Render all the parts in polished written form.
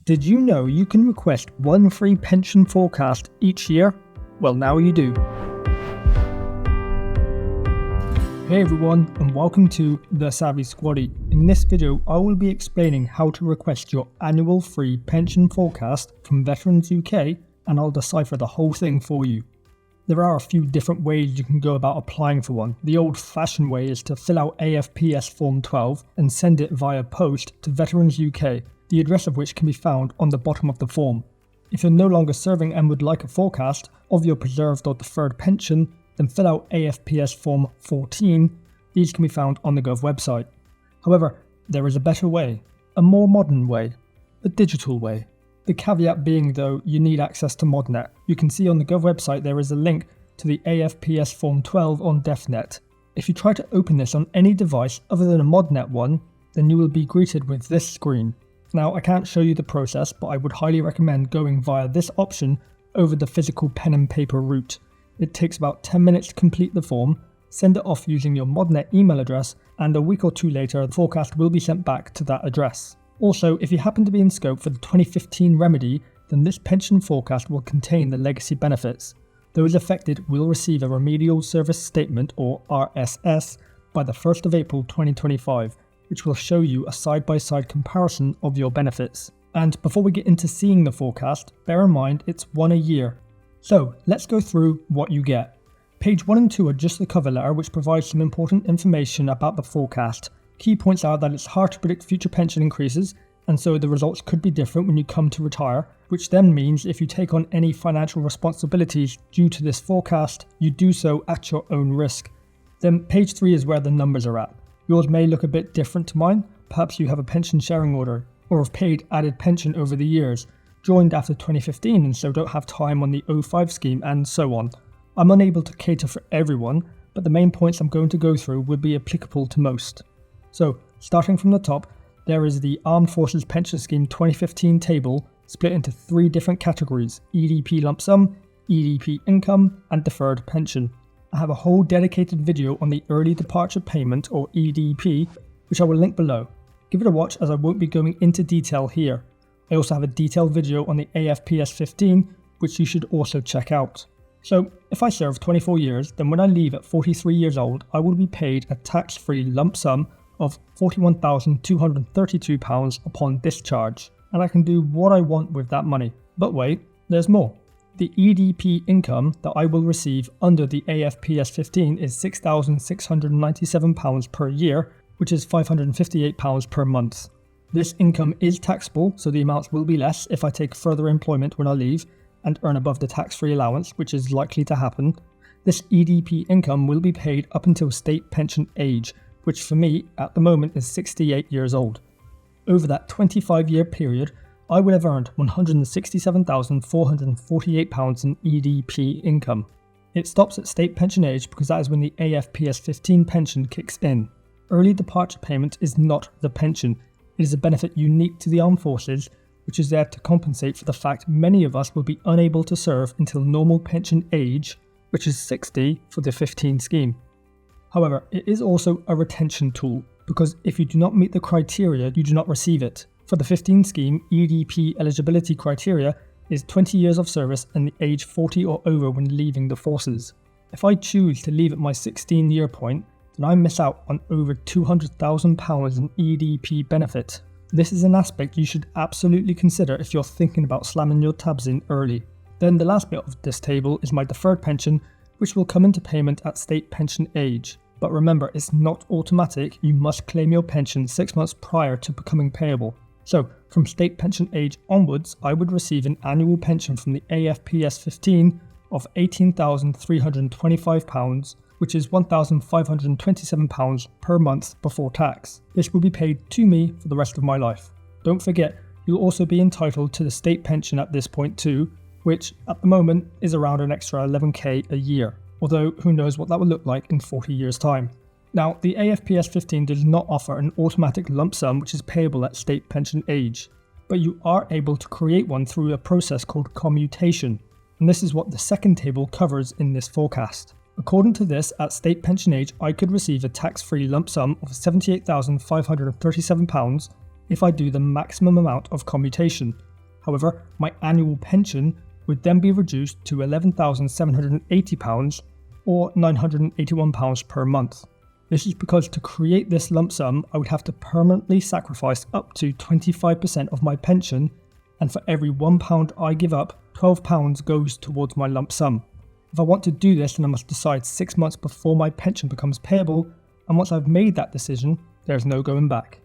Did you know you can request one free pension forecast each year? Well, now you do. Hey everyone, and welcome to The Savvy Squaddy. In this video, I will be explaining how to request your annual free pension forecast from VeteransUK, and I'll decipher the whole thing for you. There are a few different ways you can go about applying for one. The old-fashioned way is to fill out AFPS Form 12 and send it via post to VeteransUK, the address of which can be found on the bottom of the form. If you're no longer serving and would like a forecast of your preserved or deferred pension, then fill out AFPS Form 14. These can be found on the Gov website. However, there is a better way, a more modern way, a digital way. The caveat being though, you need access to ModNet. You can see on the Gov website there is a link to the AFPS Form 12 on DefNet. If you try to open this on any device other than a ModNet one, then you will be greeted with this screen. Now, I can't show you the process, but I would highly recommend going via this option over the physical pen and paper route. It takes about 10 minutes to complete the form, send it off using your ModNet email address, and a week or two later the forecast will be sent back to that address. Also, if you happen to be in scope for the 2015 remedy, then this pension forecast will contain the legacy benefits. Those affected will receive a Remedial Service Statement, or RSS, by the 1st of April 2025. Which will show you a side-by-side comparison of your benefits. And before we get into seeing the forecast, bear in mind it's one a year. So let's go through what you get. Page 1 and 2 are just the cover letter, which provides some important information about the forecast. Key points are that it's hard to predict future pension increases, and so the results could be different when you come to retire, which then means if you take on any financial responsibilities due to this forecast, you do so at your own risk. Then page 3 is where the numbers are at. Yours may look a bit different to mine. Perhaps you have a pension sharing order, or have paid added pension over the years, joined after 2015 and so don't have time on the 05 scheme, and so on. I'm unable to cater for everyone, but the main points I'm going to go through would be applicable to most. So, starting from the top, there is the Armed Forces Pension Scheme 2015 table, split into 3 different categories: EDP lump sum, EDP income, and deferred pension. I have a whole dedicated video on the Early Departure Payment, or EDP, which I will link below. Give it a watch as I won't be going into detail here. I also have a detailed video on the AFPS 15, which you should also check out. So, if I serve 24 years, then when I leave at 43 years old, I will be paid a tax-free lump sum of £41,232 upon discharge, and I can do what I want with that money. But wait, there's more. The EDP income that I will receive under the AFPS 15 is £6,697 per year, which is £558 per month. This income is taxable, so the amounts will be less if I take further employment when I leave and earn above the tax-free allowance, which is likely to happen. This EDP income will be paid up until state pension age, which for me at the moment is 68 years old. Over that 25-year period, I would have earned £167,448 in EDP income. It stops at state pension age because that is when the AFPS 15 pension kicks in. Early departure payment is not the pension. It is a benefit unique to the armed forces, which is there to compensate for the fact many of us will be unable to serve until normal pension age, which is 60 for the 15 scheme. However, it is also a retention tool, because if you do not meet the criteria, you do not receive it. For the 15 scheme, EDP eligibility criteria is 20 years of service and the age 40 or over when leaving the forces. If I choose to leave at my 16-year point, then I miss out on over £200,000 in EDP benefit. This is an aspect you should absolutely consider if you're thinking about slamming your tabs in early. Then the last bit of this table is my deferred pension, which will come into payment at state pension age. But remember, it's not automatic. You must claim your pension 6 months prior to becoming payable. So, from state pension age onwards, I would receive an annual pension from the AFPS 15 of £18,325, which is £1,527 per month before tax. This will be paid to me for the rest of my life. Don't forget, you'll also be entitled to the state pension at this point too, which at the moment is around an extra 11k a year, although who knows what that will look like in 40 years' time. Now, the AFPS 15 does not offer an automatic lump sum which is payable at state pension age, but you are able to create one through a process called commutation, and this is what the second table covers in this forecast. According to this, at state pension age, I could receive a tax-free lump sum of £78,537 if I do the maximum amount of commutation. However, my annual pension would then be reduced to £11,780 or £981 per month. This is because to create this lump sum, I would have to permanently sacrifice up to 25% of my pension, and for every £1 I give up, £12 goes towards my lump sum. If I want to do this, then I must decide 6 months before my pension becomes payable, and once I've made that decision, there's no going back.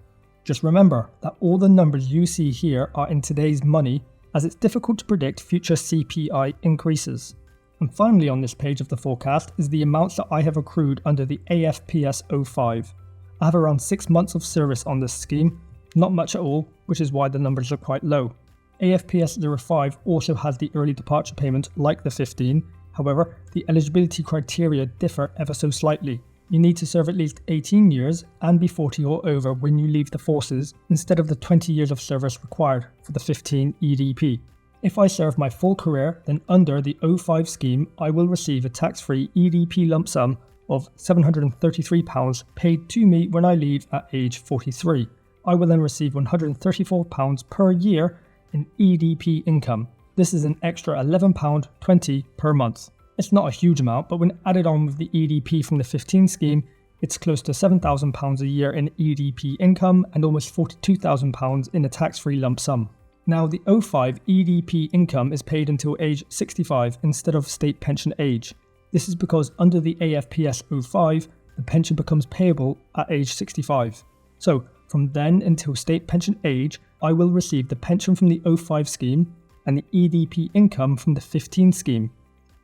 Just remember that all the numbers you see here are in today's money, as it's difficult to predict future CPI increases. And finally on this page of the forecast is the amounts that I have accrued under the AFPS 05. I have around 6 months of service on this scheme, not much at all, which is why the numbers are quite low. AFPS 05 also has the early departure payment like the 15, however, the eligibility criteria differ ever so slightly. You need to serve at least 18 years and be 40 or over when you leave the forces, instead of the 20 years of service required for the 15 EDP. If I serve my full career, then under the 05 scheme, I will receive a tax-free EDP lump sum of £733 paid to me when I leave at age 43. I will then receive £134 per year in EDP income. This is an extra £11.20 per month. It's not a huge amount, but when added on with the EDP from the 15 scheme, it's close to £7,000 a year in EDP income and almost £42,000 in a tax-free lump sum. Now, the 05 EDP income is paid until age 65 instead of state pension age. This is because under the AFPS 05, the pension becomes payable at age 65. So, from then until state pension age, I will receive the pension from the 05 scheme and the EDP income from the 15 scheme.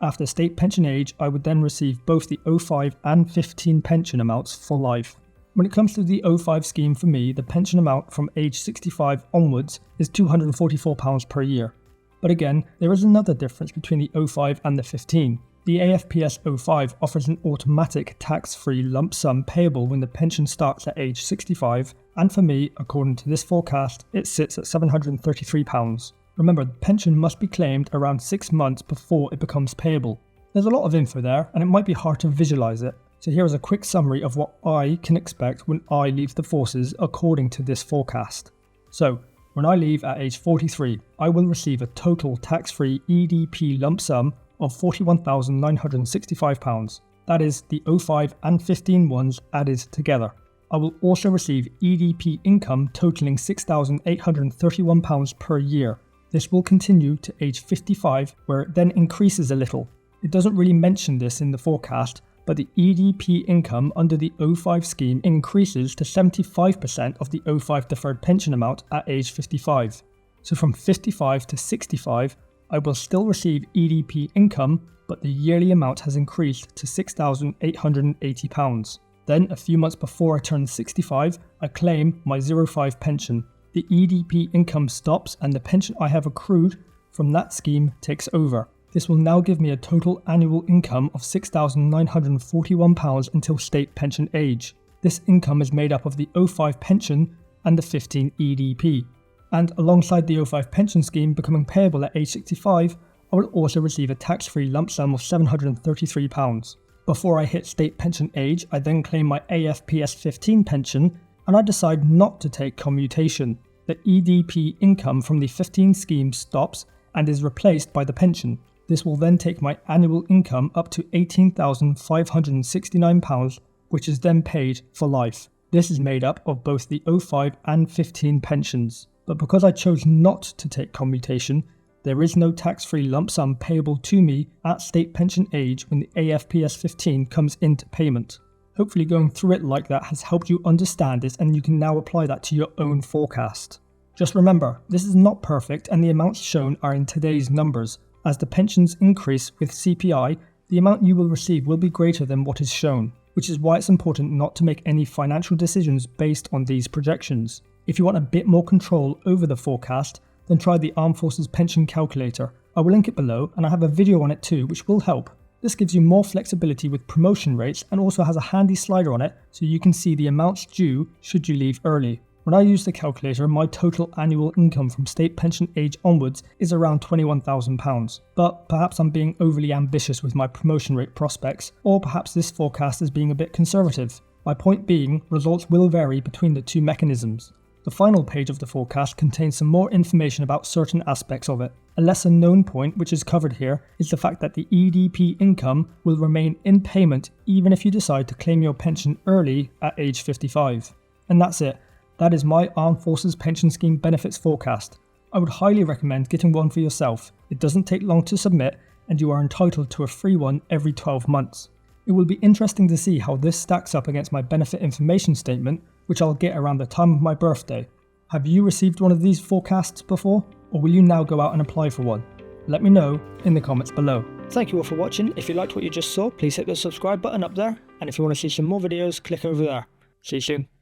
After state pension age, I would then receive both the 05 and 15 pension amounts for life. When it comes to the 05 scheme for me, the pension amount from age 65 onwards is £244 per year. But again, there is another difference between the 05 and the 15. The AFPS 05 offers an automatic tax-free lump sum payable when the pension starts at age 65, and for me, according to this forecast, it sits at £733. Remember, the pension must be claimed around 6 months before it becomes payable. There's a lot of info there, and it might be hard to visualise it. So here is a quick summary of what I can expect when I leave the forces according to this forecast. So, when I leave at age 43, I will receive a total tax-free EDP lump sum of £41,965. That is the 05 and 15 ones added together. I will also receive EDP income totaling £6,831 per year. This will continue to age 55, where it then increases a little. It doesn't really mention this in the forecast, but the EDP income under the 05 scheme increases to 75% of the 05 deferred pension amount at age 55. So from 55 to 65, I will still receive EDP income, but the yearly amount has increased to £6,880. Then, a few months before I turn 65, I claim my 05 pension. The EDP income stops and the pension I have accrued from that scheme takes over. This will now give me a total annual income of £6,941 until state pension age. This income is made up of the 05 pension and the 15 EDP. And alongside the 05 pension scheme becoming payable at age 65, I will also receive a tax-free lump sum of £733. Before I hit state pension age, I then claim my AFPS 15 pension, and I decide not to take commutation. The EDP income from the 15 scheme stops and is replaced by the pension. This will then take my annual income up to £18,569, which is then paid for life. This is made up of both the 05 and 15 pensions. But because I chose not to take commutation, there is no tax-free lump sum payable to me at state pension age when the AFPS 15 comes into payment. Hopefully going through it like that has helped you understand it, and you can now apply that to your own forecast. Just remember, this is not perfect and the amounts shown are in today's numbers. As the pensions increase with CPI, the amount you will receive will be greater than what is shown, which is why it's important not to make any financial decisions based on these projections. If you want a bit more control over the forecast, then try the Armed Forces Pension Calculator. I will link it below, and I have a video on it too, which will help. This gives you more flexibility with promotion rates and also has a handy slider on it so you can see the amounts due should you leave early. When I use the calculator, my total annual income from state pension age onwards is around £21,000. But perhaps I'm being overly ambitious with my promotion rate prospects, or perhaps this forecast is being a bit conservative. My point being, results will vary between the two mechanisms. The final page of the forecast contains some more information about certain aspects of it. A lesser known point which is covered here is the fact that the EDP income will remain in payment even if you decide to claim your pension early at age 55. And that's it. That is my Armed Forces Pension Scheme benefits forecast. I would highly recommend getting one for yourself. It doesn't take long to submit and you are entitled to a free one every 12 months. It will be interesting to see how this stacks up against my benefit information statement, which I'll get around the time of my birthday. Have you received one of these forecasts before, or will you now go out and apply for one? Let me know in the comments below. Thank you all for watching. If you liked what you just saw, please hit the subscribe button up there, and if you want to see some more videos, click over there. See you soon.